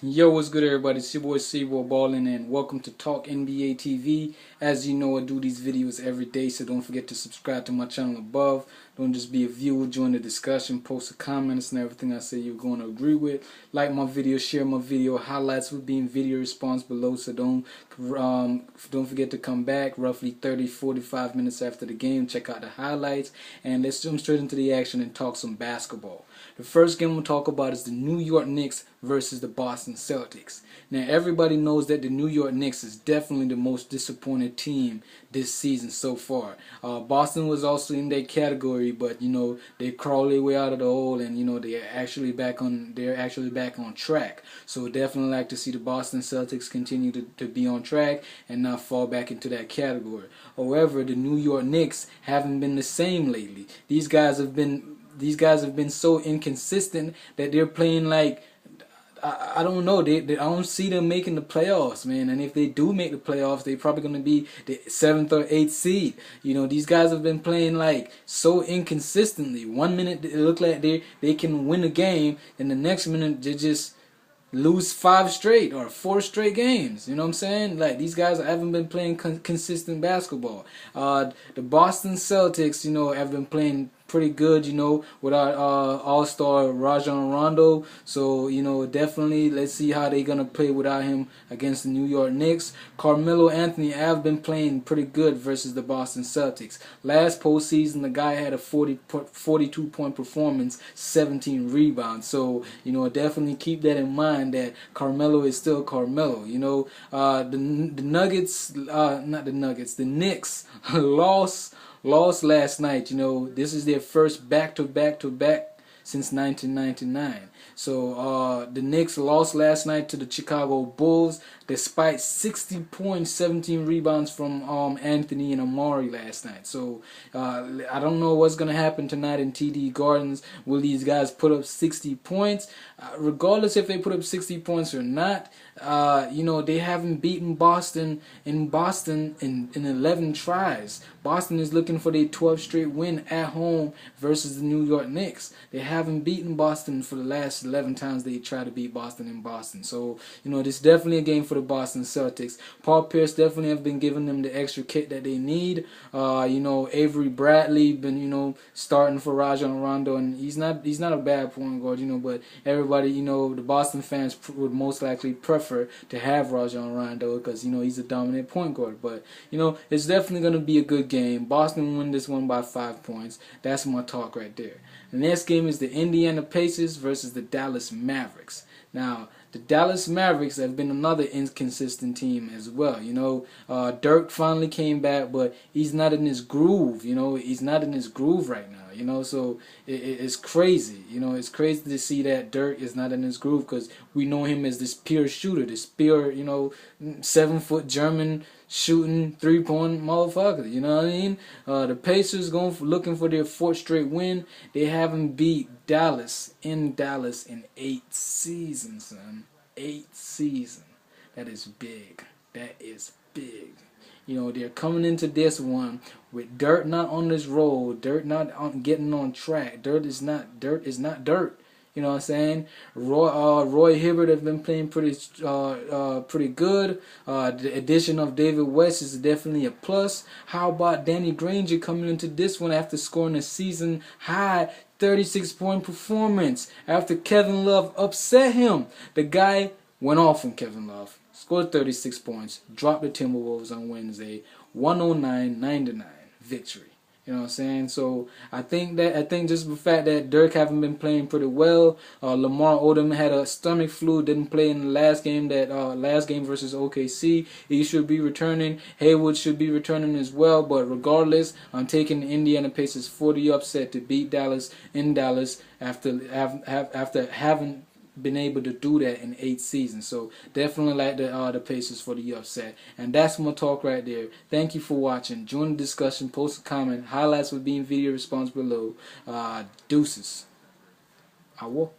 Yo, what's good, everybody? It's your boy C-Boy Ballin', and welcome to Talk NBA TV. As you know, I do these videos every day, so don't forget to subscribe to my channel above. Don't just be a viewer, join the discussion, post the comments and everything I say you're going to agree with. Like my video, share my video, highlights will be in video response below, so don't forget to come back roughly 30-45 minutes after the game. Check out the highlights, and let's jump straight into the action and talk some basketball. The first game we'll talk about is the New York Knicks versus the Boston Celtics. Now, everybody knows that the New York Knicks is definitely the most disappointed team this season so far. Boston was also in that category, but they crawled their way out of the hole, and they're actually back on track. So definitely like to see the Boston Celtics continue to be on track and not fall back into that category. However, the New York Knicks haven't been the same lately. These guys have been so inconsistent that they're playing like, I don't know. I don't see them making the playoffs, man. And if they do make the playoffs, they're probably going to be the 7th or 8th seed. These guys have been playing like so inconsistently. One minute it look like they can win a game, and the next minute they just lose 5 straight or 4 straight games. You know what I'm saying? Like, these guys haven't been playing consistent basketball. The Boston Celtics, have been playing pretty good, with our all-star Rajon Rondo. So, definitely let's see how they're going to play without him against the New York Knicks. Carmelo Anthony have been playing pretty good versus the Boston Celtics. Last postseason, the guy had a 42-point performance, 17 rebounds. So, definitely keep that in mind, that Carmelo is still Carmelo. The Knicks lost last night. This is their first back-to-back since 1999. So the Knicks lost last night to the Chicago Bulls, despite 60 points, 17 rebounds from Anthony and Amari last night. So I don't know what's going to happen tonight in TD Gardens. Will these guys put up 60 points? Regardless if they put up 60 points or not, they haven't beaten Boston in 11 tries. Boston is looking for their 12th straight win at home versus the New York Knicks. They haven't beaten Boston for the last 11 times they tried to beat Boston in Boston. So, this is definitely a game for the Boston Celtics. Paul Pierce definitely have been giving them the extra kick that they need. Avery Bradley been, starting for Rajon Rondo, and he's not a bad point guard, but everybody, the Boston fans would most likely prefer to have Rajon Rondo because, he's a dominant point guard. But, it's definitely going to be a good game. Boston win this one by 5 points. That's my talk right there. The next game is the Indiana Pacers versus the Dallas Mavericks. Now, the Dallas Mavericks have been another inconsistent team as well. Dirk finally came back, but he's not in his groove. He's not in his groove right now. So it's crazy. It's crazy to see that Dirk is not in his groove, because we know him as this pure shooter, this pure, 7-foot German shooting 3-point motherfucker. You know what I mean? The Pacers looking for their 4th straight win. They haven't beat Dallas in 8 seasons, son. 8 seasons. That is big. That is big. They're coming into this one with Dirk not on this roll, Dirk not getting on track. Dirk is not Dirk. You know what I'm saying? Roy Hibbert have been playing pretty good. The addition of David West is definitely a plus. How about Danny Granger coming into this one after scoring a season high 36-point performance after Kevin Love upset him? The guy went off on Kevin Love, scored 36 points, dropped the Timberwolves on Wednesday, 109-99 victory. You know what I'm saying? So I think just the fact that Dirk haven't been playing pretty well. Lamar Odom had a stomach flu, didn't play in the last game versus OKC. He should be returning. Haywood should be returning as well. But regardless, I'm taking the Indiana Pacers for the upset to beat Dallas in Dallas after having been able to do that in 8 seasons. So definitely like the Pacers for the upset. And that's my talk right there. Thank you for watching. Join the discussion, post a comment. Highlights will be in video response below. Deuces. I will.